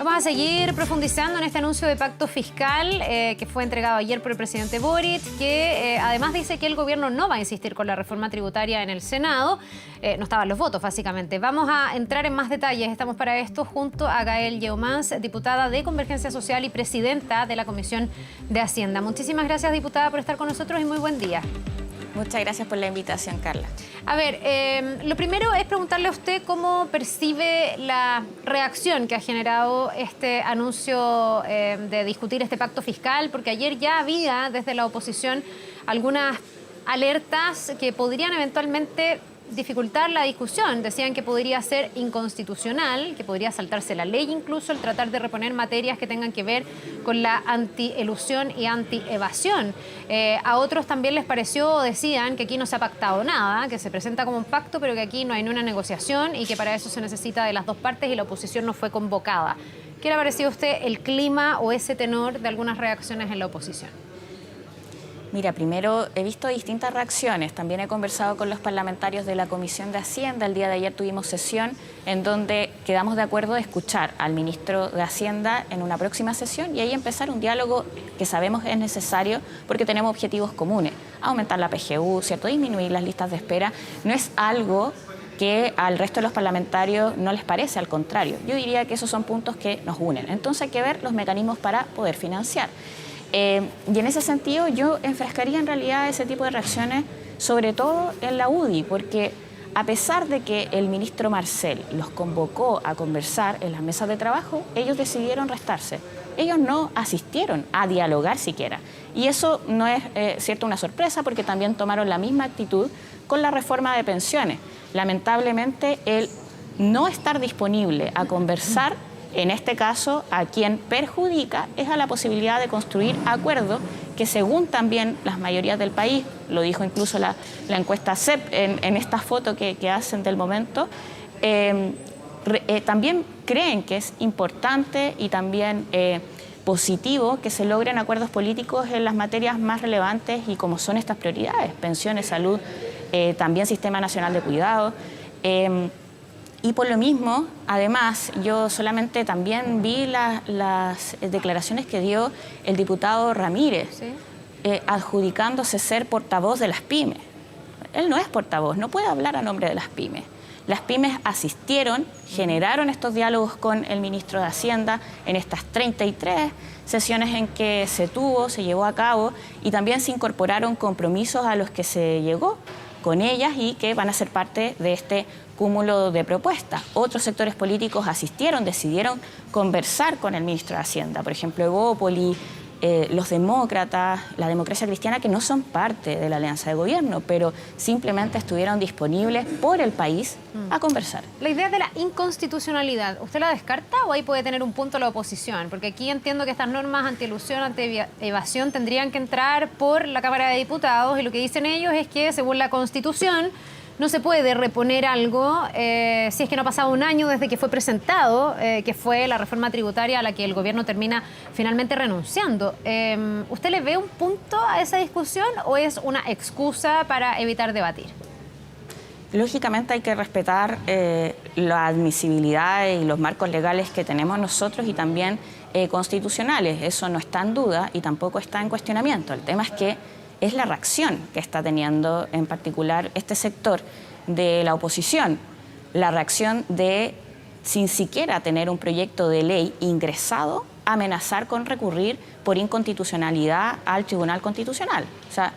Vamos a seguir profundizando en este anuncio de pacto fiscal que fue entregado ayer por el presidente Boric, que además dice que el gobierno no va a insistir con la reforma tributaria en el Senado. No estaban los votos, básicamente. Vamos a entrar en más detalles. Estamos para esto junto a Gael Yeomans, diputada de Convergencia Social y presidenta de la Comisión de Hacienda. Muchísimas gracias, diputada, por estar con nosotros y muy buen día. Muchas gracias por la invitación, Carla. A ver, lo primero es preguntarle a usted cómo percibe la reacción que ha generado este anuncio de discutir este pacto fiscal, porque ayer ya había desde la oposición algunas alertas que podrían eventualmente dificultar la discusión. Decían que podría ser inconstitucional, que podría saltarse la ley incluso el tratar de reponer materias que tengan que ver con la antielusión y antievasión. A otros también les pareció, decían, que aquí no se ha pactado nada, que se presenta como un pacto, pero que aquí no hay ni una negociación y que para eso se necesita de las dos partes y la oposición no fue convocada. ¿Qué le ha parecido a usted el clima o ese tenor de algunas reacciones en la oposición? Mira, primero he visto distintas reacciones. También he conversado con los parlamentarios de la Comisión de Hacienda. El día de ayer tuvimos sesión en donde quedamos de acuerdo de escuchar al ministro de Hacienda en una próxima sesión y ahí empezar un diálogo que sabemos es necesario porque tenemos objetivos comunes. Aumentar la PGU, ¿cierto? Disminuir las listas de espera. No es algo que al resto de los parlamentarios no les parece, al contrario. Yo diría que esos son puntos que nos unen. Entonces hay que ver los mecanismos para poder financiar. Y en ese sentido yo enfrascaría en realidad ese tipo de reacciones, sobre todo en la UDI, porque a pesar de que el ministro Marcel los convocó a conversar en las mesas de trabajo, ellos decidieron restarse. Ellos no asistieron a dialogar siquiera. Y eso no es, cierto, una sorpresa, porque también tomaron la misma actitud con la reforma de pensiones. Lamentablemente, el no estar disponible a conversar, en este caso, a quien perjudica es a la posibilidad de construir acuerdos que, según también las mayorías del país, lo dijo incluso la encuesta CEP en esta foto que hacen del momento, también creen que es importante y también positivo que se logren acuerdos políticos en las materias más relevantes y como son estas prioridades: pensiones, salud, también Sistema Nacional de Cuidado. Y por lo mismo, además, yo solamente también vi las declaraciones que dio el diputado Ramírez, ¿sí? Adjudicándose ser portavoz de las pymes. Él no es portavoz, no puede hablar a nombre de las pymes. Las pymes asistieron, generaron estos diálogos con el ministro de Hacienda en estas 33 sesiones en que se llevó a cabo, y también se incorporaron compromisos a los que se llegó con ellas y que van a ser parte de este cúmulo de propuestas. Otros sectores políticos asistieron, decidieron conversar con el ministro de Hacienda, por ejemplo, Evópoli, los demócratas, la democracia cristiana, que no son parte de la alianza de gobierno, pero simplemente estuvieron disponibles por el país a conversar. La idea de la inconstitucionalidad, ¿usted la descarta o ahí puede tener un punto la oposición? Porque aquí entiendo que estas normas anti-elusión, anti-evasión tendrían que entrar por la Cámara de Diputados, y lo que dicen ellos es que, según la Constitución, no se puede reponer algo si es que no ha pasado un año desde que fue presentado, que fue la reforma tributaria a la que el gobierno termina finalmente renunciando. ¿Usted le ve un punto a esa discusión o es una excusa para evitar debatir? Lógicamente hay que respetar la admisibilidad y los marcos legales que tenemos nosotros y también constitucionales. Eso no está en duda y tampoco está en cuestionamiento. El tema es que es la reacción que está teniendo en particular este sector de la oposición, la reacción de, sin siquiera tener un proyecto de ley ingresado, amenazar con recurrir por inconstitucionalidad al Tribunal Constitucional. O sea,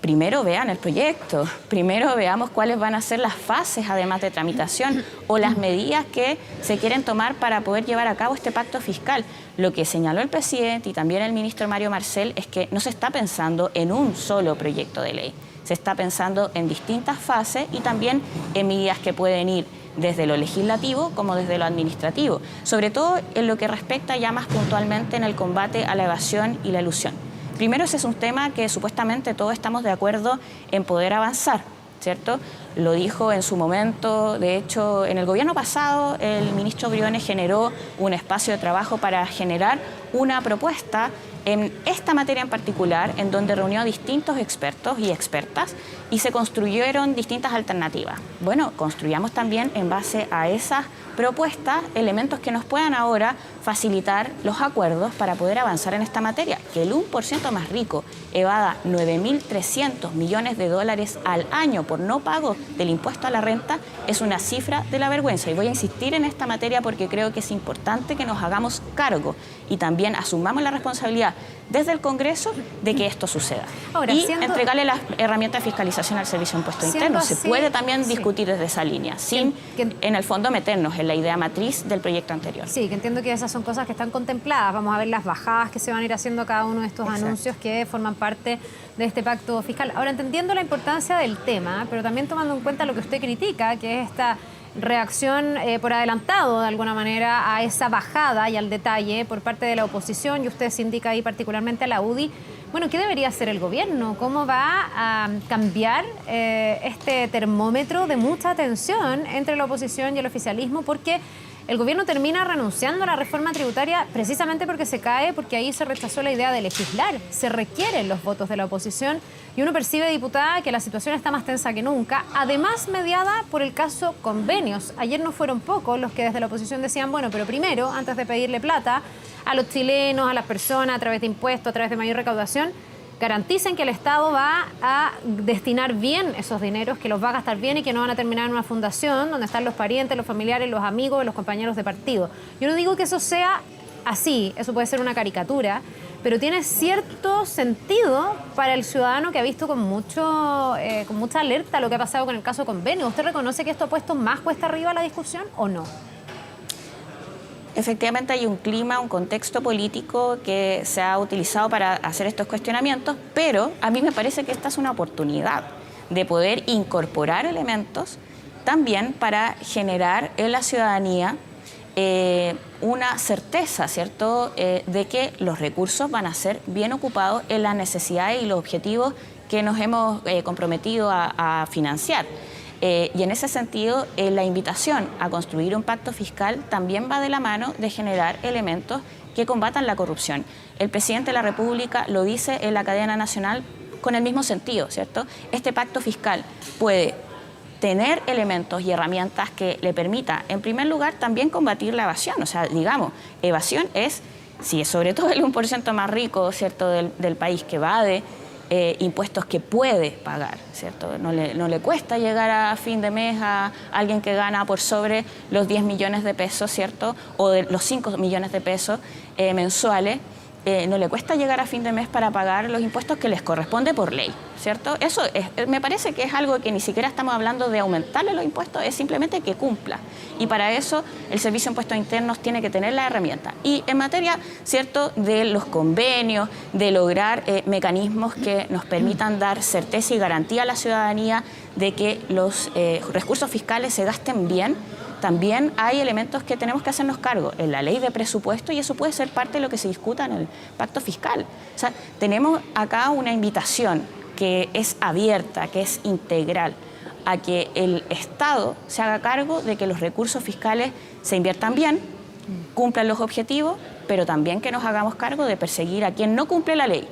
primero vean el proyecto, primero veamos cuáles van a ser las fases, además de tramitación, o las medidas que se quieren tomar para poder llevar a cabo este pacto fiscal. Lo que señaló el presidente y también el ministro Mario Marcel es que no se está pensando en un solo proyecto de ley, se está pensando en distintas fases y también en medidas que pueden ir desde lo legislativo como desde lo administrativo, sobre todo en lo que respecta ya más puntualmente en el combate a la evasión y la elusión. Primero, ese es un tema que supuestamente todos estamos de acuerdo en poder avanzar, ¿cierto? Lo dijo en su momento, de hecho, en el gobierno pasado, el ministro Briones generó un espacio de trabajo para generar una propuesta en esta materia en particular, en donde reunió a distintos expertos y expertas y se construyeron distintas alternativas. Bueno, construyamos también en base a esas propuestas elementos que nos puedan ahora facilitar los acuerdos para poder avanzar en esta materia. Que el 1% más rico evada 9.300 millones de dólares al año por no pago del impuesto a la renta es una cifra de la vergüenza. Y voy a insistir en esta materia porque creo que es importante que nos hagamos cargo y también asumamos la responsabilidad desde el Congreso de que esto suceda. Ahora, y entregarle las herramientas de fiscalización al Servicio de Impuesto Interno. Se puede también discutir desde esa línea, sin en el fondo meternos en la idea matriz del proyecto anterior. Sí, que entiendo que esas son cosas que están contempladas. Vamos a ver las bajadas que se van a ir haciendo a cada uno de estos anuncios que forman parte de este pacto fiscal. Ahora, entendiendo la importancia del tema, pero también tomando en cuenta lo que usted critica, que es esta reacción por adelantado, de alguna manera, a esa bajada y al detalle por parte de la oposición, y usted se indica ahí particularmente a la UDI. Bueno, ¿qué debería hacer el gobierno? ¿Cómo va a cambiar este termómetro de mucha tensión entre la oposición y el oficialismo? Porque el gobierno termina renunciando a la reforma tributaria precisamente porque se cae, porque ahí se rechazó la idea de legislar. Se requieren los votos de la oposición y uno percibe, diputada, que la situación está más tensa que nunca, además mediada por el caso convenios. Ayer no fueron pocos los que desde la oposición decían, bueno, pero primero, antes de pedirle plata a los chilenos, a las personas, a través de impuestos, a través de mayor recaudación, garanticen que el Estado va a destinar bien esos dineros, que los va a gastar bien y que no van a terminar en una fundación donde están los parientes, los familiares, los amigos, los compañeros de partido. Yo no digo que eso sea así, eso puede ser una caricatura, pero tiene cierto sentido para el ciudadano que ha visto con mucha alerta lo que ha pasado con el caso convenio. ¿Usted reconoce que esto ha puesto más cuesta arriba a la discusión o no? Efectivamente hay un clima, un contexto político que se ha utilizado para hacer estos cuestionamientos, pero a mí me parece que esta es una oportunidad de poder incorporar elementos también para generar en la ciudadanía una certeza, ¿cierto?, de que los recursos van a ser bien ocupados en las necesidades y los objetivos que nos hemos comprometido a financiar. Y en ese sentido, la invitación a construir un pacto fiscal también va de la mano de generar elementos que combatan la corrupción. El presidente de la República lo dice en la cadena nacional con el mismo sentido, ¿cierto? Este pacto fiscal puede tener elementos y herramientas que le permita, en primer lugar, también combatir la evasión. O sea, digamos, evasión es, si es sobre todo el 1% más rico, ¿cierto?, del país que evade impuestos que puede pagar, ¿cierto? No le cuesta llegar a fin de mes a alguien que gana por sobre los 10 millones de pesos, ¿cierto? O de los 5 millones de pesos mensuales. No le cuesta llegar a fin de mes para pagar los impuestos que les corresponde por ley, ¿cierto? Eso me parece que es algo que ni siquiera estamos hablando de aumentarle los impuestos, es simplemente que cumpla. Y para eso el Servicio de Impuestos Internos tiene que tener la herramienta. Y en materia, ¿cierto?, de los convenios, de lograr mecanismos que nos permitan dar certeza y garantía a la ciudadanía de que los recursos fiscales se gasten bien, también hay elementos que tenemos que hacernos cargo en la ley de presupuesto y eso puede ser parte de lo que se discuta en el pacto fiscal. O sea, tenemos acá una invitación que es abierta, que es integral, a que el Estado se haga cargo de que los recursos fiscales se inviertan bien, cumplan los objetivos, pero también que nos hagamos cargo de perseguir a quien no cumple la ley.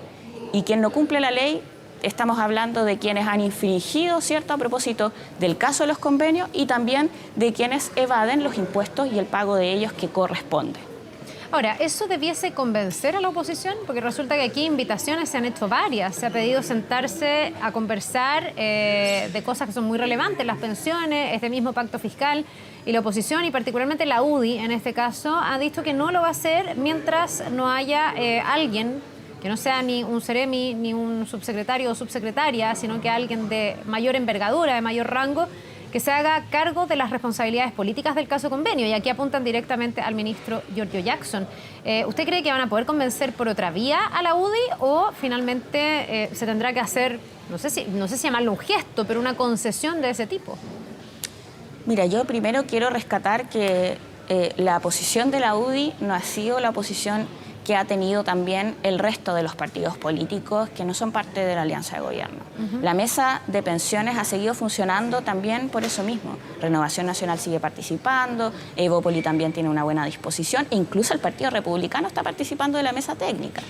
Y quien no cumple la ley, estamos hablando de quienes han infringido, ¿cierto?, a propósito del caso de los convenios y también de quienes evaden los impuestos y el pago de ellos que corresponde. Ahora, ¿eso debiese convencer a la oposición? Porque resulta que aquí invitaciones se han hecho varias. Se ha pedido sentarse a conversar de cosas que son muy relevantes, las pensiones, este mismo pacto fiscal, y la oposición, y particularmente la UDI en este caso, ha dicho que no lo va a hacer mientras no haya alguien que no sea ni un seremi ni un subsecretario o subsecretaria, sino que alguien de mayor envergadura, de mayor rango, que se haga cargo de las responsabilidades políticas del caso convenio. Y aquí apuntan directamente al ministro Giorgio Jackson. ¿Usted cree que van a poder convencer por otra vía a la UDI o finalmente se tendrá que hacer, no sé si llamarlo un gesto, pero una concesión de ese tipo? Mira, yo primero quiero rescatar que la posición de la UDI no ha sido la posición que ha tenido también el resto de los partidos políticos que no son parte de la alianza de gobierno. La mesa de pensiones ha seguido funcionando también por eso mismo. Renovación Nacional sigue participando, Evópoli también tiene una buena disposición, e incluso el Partido Republicano está participando de la mesa técnica.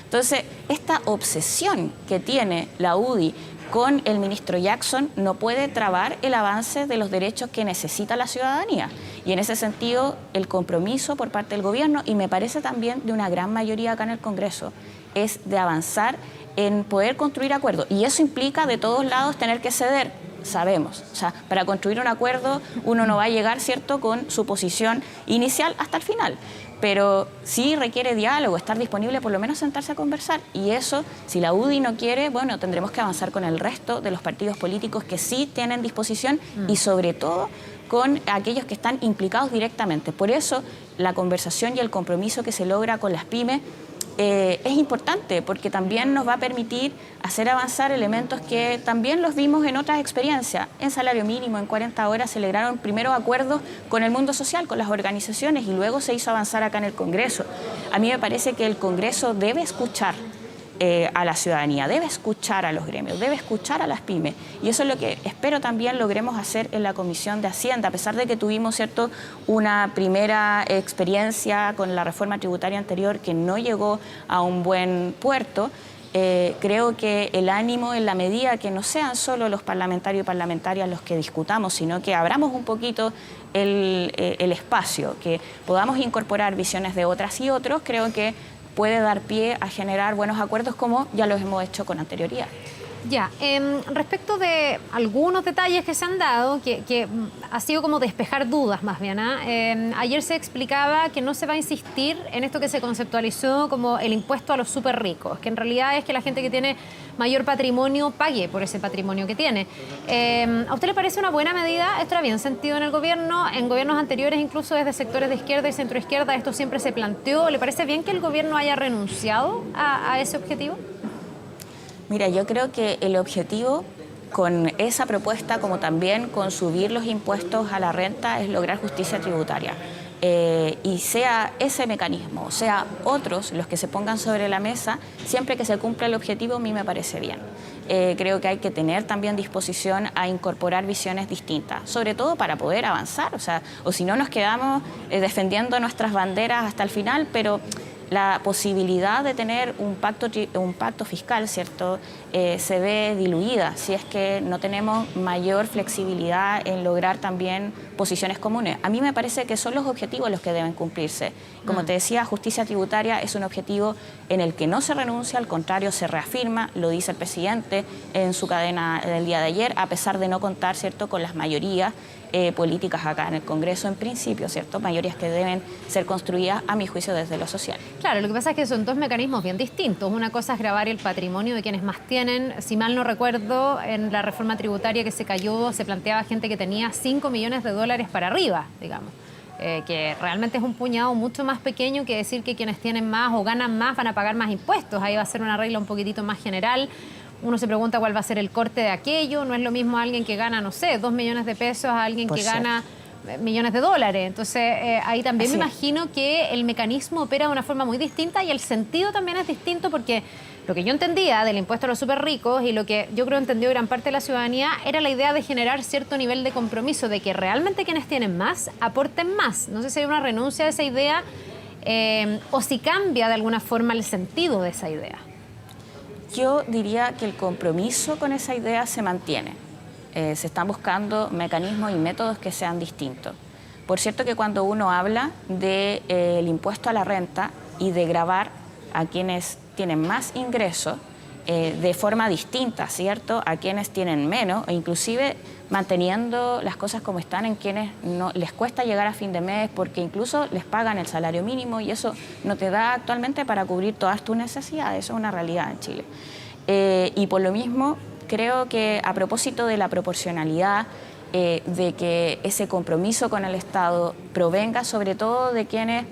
Entonces, esta obsesión que tiene la UDI con el ministro Jackson no puede trabar el avance de los derechos que necesita la ciudadanía. Y en ese sentido, el compromiso por parte del gobierno, y me parece también de una gran mayoría acá en el Congreso, es de avanzar en poder construir acuerdos. Y eso implica de todos lados tener que ceder, sabemos. O sea, para construir un acuerdo uno no va a llegar, ¿cierto?, con su posición inicial hasta el final. Pero sí requiere diálogo, estar disponible, por lo menos sentarse a conversar. Y eso, si la UDI no quiere, bueno, tendremos que avanzar con el resto de los partidos políticos que sí tienen disposición y sobre todo con aquellos que están implicados directamente. Por eso la conversación y el compromiso que se logra con las pymes es importante, porque también nos va a permitir hacer avanzar elementos que también los vimos en otras experiencias. En salario mínimo, en 40 horas, se lograron primero acuerdos con el mundo social, con las organizaciones, y luego se hizo avanzar acá en el Congreso. A mí me parece que el Congreso debe escuchar a la ciudadanía, debe escuchar a los gremios, debe escuchar a las pymes. Y eso es lo que espero también logremos hacer en la Comisión de Hacienda, a pesar de que tuvimos, ¿cierto?, una primera experiencia con la reforma tributaria anterior que no llegó a un buen puerto. Creo que el ánimo, en la medida que no sean solo los parlamentarios y parlamentarias los que discutamos, sino que abramos un poquito el espacio, que podamos incorporar visiones de otras y otros, creo que puede dar pie a generar buenos acuerdos como ya los hemos hecho con anterioridad. Ya, respecto de algunos detalles que se han dado, que ha sido como despejar dudas más bien, ayer se explicaba que no se va a insistir en esto que se conceptualizó como el impuesto a los súper ricos, que en realidad es que la gente que tiene mayor patrimonio pague por ese patrimonio que tiene. ¿A usted le parece una buena medida? ¿Esto era bien sentido en el gobierno? En gobiernos anteriores, incluso desde sectores de izquierda y centroizquierda, esto siempre se planteó. ¿Le parece bien que el gobierno haya renunciado a ese objetivo? Mira, yo creo que el objetivo con esa propuesta, como también con subir los impuestos a la renta, es lograr justicia tributaria. Y sea ese mecanismo, o sea otros los que se pongan sobre la mesa, siempre que se cumpla el objetivo, a mí me parece bien. Creo que hay que tener también disposición a incorporar visiones distintas, sobre todo para poder avanzar, o si no nos quedamos defendiendo nuestras banderas hasta el final, pero la posibilidad de tener un pacto fiscal, ¿cierto?, se ve diluida si es que no tenemos mayor flexibilidad en lograr también posiciones comunes. A mí me parece que son los objetivos los que deben cumplirse. Como te decía, justicia tributaria es un objetivo en el que no se renuncia, al contrario, se reafirma, lo dice el presidente en su cadena del día de ayer, a pesar de no contar, ¿cierto?, con las mayorías políticas acá en el Congreso, en principio, ¿cierto?, mayorías que deben ser construidas, a mi juicio, desde lo social. Claro, lo que pasa es que son dos mecanismos bien distintos. Una cosa es gravar el patrimonio de quienes más tienen. Si mal no recuerdo, en la reforma tributaria que se cayó, se planteaba gente que tenía $5 millones para arriba, digamos. Que realmente es un puñado mucho más pequeño que decir que quienes tienen más o ganan más van a pagar más impuestos. Ahí va a ser una regla un poquitito más general. Uno se pregunta cuál va a ser el corte de aquello. No es lo mismo alguien que gana, no sé, 2 millones de pesos a alguien que gana millones de dólares. Entonces, ahí también me imagino que el mecanismo opera de una forma muy distinta y el sentido también es distinto, porque lo que yo entendía del impuesto a los súper ricos y lo que yo creo entendió gran parte de la ciudadanía era la idea de generar cierto nivel de compromiso, de que realmente quienes tienen más aporten más. No sé si hay una renuncia a esa idea o si cambia de alguna forma el sentido de esa idea. Yo diría que el compromiso con esa idea se mantiene. Se están buscando mecanismos y métodos que sean distintos. Por cierto que cuando uno habla del impuesto a la renta y de gravar a quienes tienen más ingresos de forma distinta, ¿cierto?, a quienes tienen menos, e inclusive manteniendo las cosas como están en quienes no les cuesta llegar a fin de mes porque incluso les pagan el salario mínimo y eso no te da actualmente para cubrir todas tus necesidades. Eso es una realidad en Chile. Y por lo mismo, creo que a propósito de la proporcionalidad, de que ese compromiso con el Estado provenga sobre todo de quienes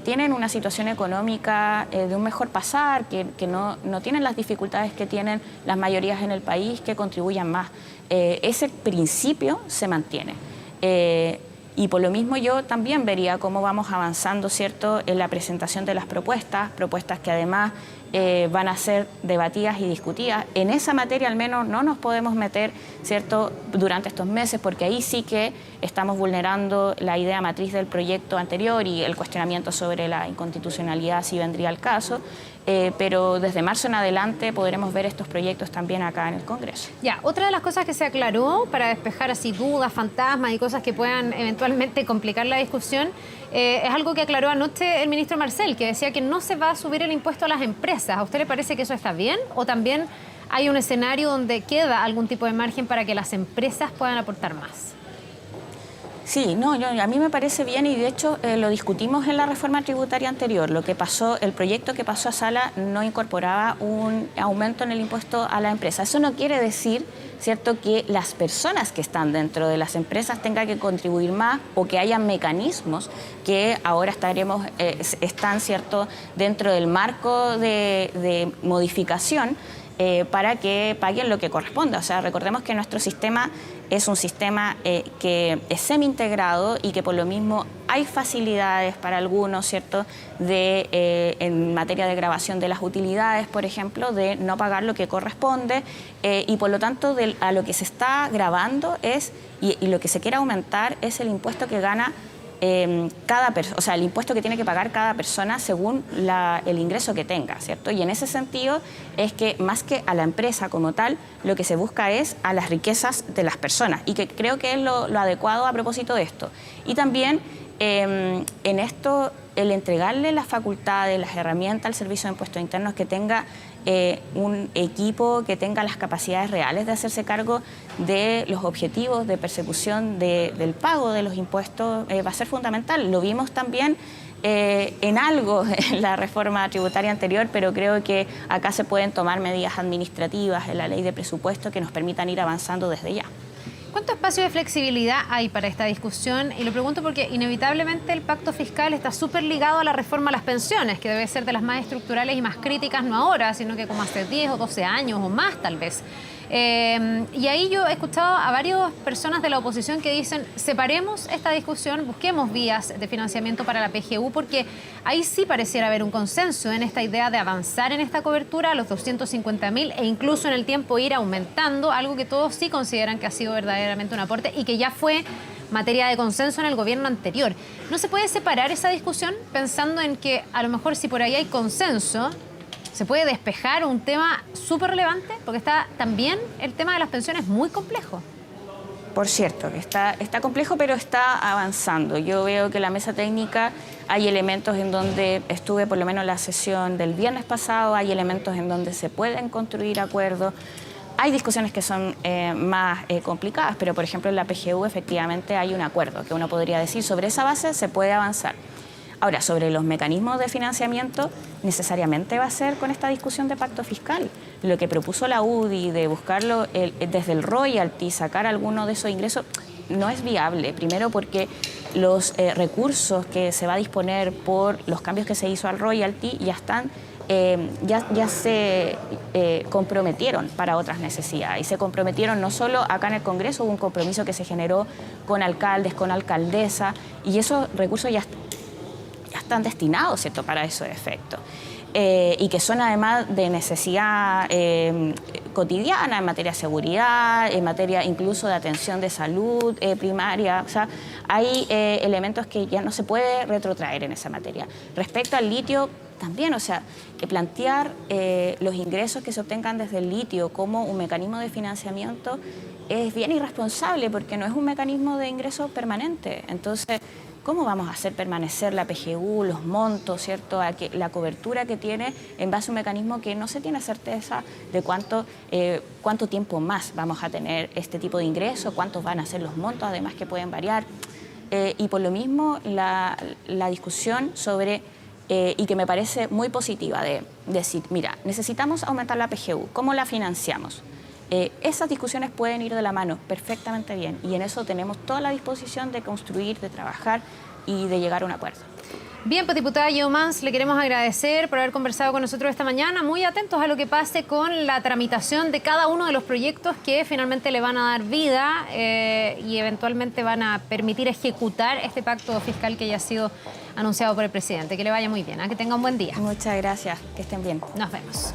tienen una situación económica de un mejor pasar, que no tienen las dificultades que tienen las mayorías en el país, que contribuyan más. Ese principio se mantiene. Y por lo mismo yo también vería cómo vamos avanzando, ¿cierto?, en la presentación de las propuestas que además van a ser debatidas y discutidas. En esa materia al menos no nos podemos meter, ¿cierto?, durante estos meses, porque ahí sí que estamos vulnerando la idea matriz del proyecto anterior y el cuestionamiento sobre la inconstitucionalidad si vendría al caso, pero desde marzo en adelante podremos ver estos proyectos también acá en el Congreso. Ya, otra de las cosas que se aclaró para despejar así dudas, fantasmas y cosas que puedan eventualmente complicar la discusión, es algo que aclaró anoche el ministro Marcel, que decía que no se va a subir el impuesto a las empresas. ¿A usted le parece que eso está bien o también hay un escenario donde queda algún tipo de margen para que las empresas puedan aportar más? Sí, no, a mí me parece bien y de hecho lo discutimos en la reforma tributaria anterior. Lo que pasó, el proyecto que pasó a sala no incorporaba un aumento en el impuesto a la empresa. Eso no quiere decir, ¿cierto?, que las personas que están dentro de las empresas tengan que contribuir más o que haya mecanismos que ahora están, ¿cierto?, dentro del marco de modificación para que paguen lo que corresponda. O sea, recordemos que nuestro sistema es un sistema que es semi-integrado y que por lo mismo hay facilidades para algunos, ¿cierto?, en materia de grabación de las utilidades, por ejemplo, de no pagar lo que corresponde y por lo tanto a lo que se está grabando y lo que se quiere aumentar es el impuesto que gana o sea, el impuesto que tiene que pagar cada persona según el ingreso que tenga, ¿cierto? Y en ese sentido es que más que a la empresa como tal, lo que se busca es a las riquezas de las personas y que creo que es lo adecuado a propósito de esto. Y también en esto, el entregarle las facultades, las herramientas al Servicio de Impuestos Internos que tenga un equipo que tenga las capacidades reales de hacerse cargo de los objetivos de persecución del pago de los impuestos va a ser fundamental. Lo vimos también en algo en la reforma tributaria anterior, pero creo que acá se pueden tomar medidas administrativas en la ley de presupuesto que nos permitan ir avanzando desde ya. ¿Cuánto espacio de flexibilidad hay para esta discusión? Y lo pregunto porque inevitablemente el pacto fiscal está súper ligado a la reforma a las pensiones, que debe ser de las más estructurales y más críticas, no ahora, sino que como hace 10 o 12 años o más tal vez. Y ahí yo he escuchado a varias personas de la oposición que dicen, separemos esta discusión, busquemos vías de financiamiento para la PGU, porque ahí sí pareciera haber un consenso en esta idea de avanzar en esta cobertura a los 250.000 e incluso en el tiempo ir aumentando, algo que todos sí consideran que ha sido verdaderamente un aporte y que ya fue materia de consenso en el gobierno anterior. ¿No se puede separar esa discusión pensando en que a lo mejor si por ahí hay consenso, se puede despejar un tema súper relevante? Porque está también el tema de las pensiones muy complejo. Por cierto, que está complejo, pero está avanzando. Yo veo que la mesa técnica hay elementos en donde estuve, por lo menos en la sesión del viernes pasado, hay elementos en donde se pueden construir acuerdos. Hay discusiones que son más complicadas, pero por ejemplo en la PGU efectivamente hay un acuerdo que uno podría decir sobre esa base se puede avanzar. Ahora, sobre los mecanismos de financiamiento, necesariamente va a ser con esta discusión de pacto fiscal. Lo que propuso la UDI de buscarlo desde el royalty, sacar alguno de esos ingresos, no es viable. Primero porque los recursos que se va a disponer por los cambios que se hizo al royalty ya están ya se comprometieron para otras necesidades. Y se comprometieron no solo acá en el Congreso, hubo un compromiso que se generó con alcaldes, con alcaldesas, y esos recursos ya están destinados, ¿cierto?, para esos efectos. Y que son además de necesidad cotidiana en materia de seguridad, en materia incluso de atención de salud primaria. O sea, hay elementos que ya no se puede retrotraer en esa materia. Respecto al litio, también, o sea, plantear los ingresos que se obtengan desde el litio como un mecanismo de financiamiento es bien irresponsable porque no es un mecanismo de ingreso permanente. Entonces, ¿cómo vamos a hacer permanecer la PGU, los montos, ¿cierto?, la cobertura que tiene en base a un mecanismo que no se tiene certeza de cuánto tiempo más vamos a tener este tipo de ingresos, cuántos van a ser los montos, además que pueden variar? Y por lo mismo, la discusión sobre, y que me parece muy positiva, de decir, mira, necesitamos aumentar la PGU, ¿cómo la financiamos? Esas discusiones pueden ir de la mano perfectamente bien y en eso tenemos toda la disposición de construir, de trabajar y de llegar a un acuerdo. Bien, pues diputada Yeomans, le queremos agradecer por haber conversado con nosotros esta mañana, muy atentos a lo que pase con la tramitación de cada uno de los proyectos que finalmente le van a dar vida y eventualmente van a permitir ejecutar este pacto fiscal que ya ha sido anunciado por el presidente. Que le vaya muy bien, que tenga un buen día. Muchas gracias, que estén bien. Nos vemos.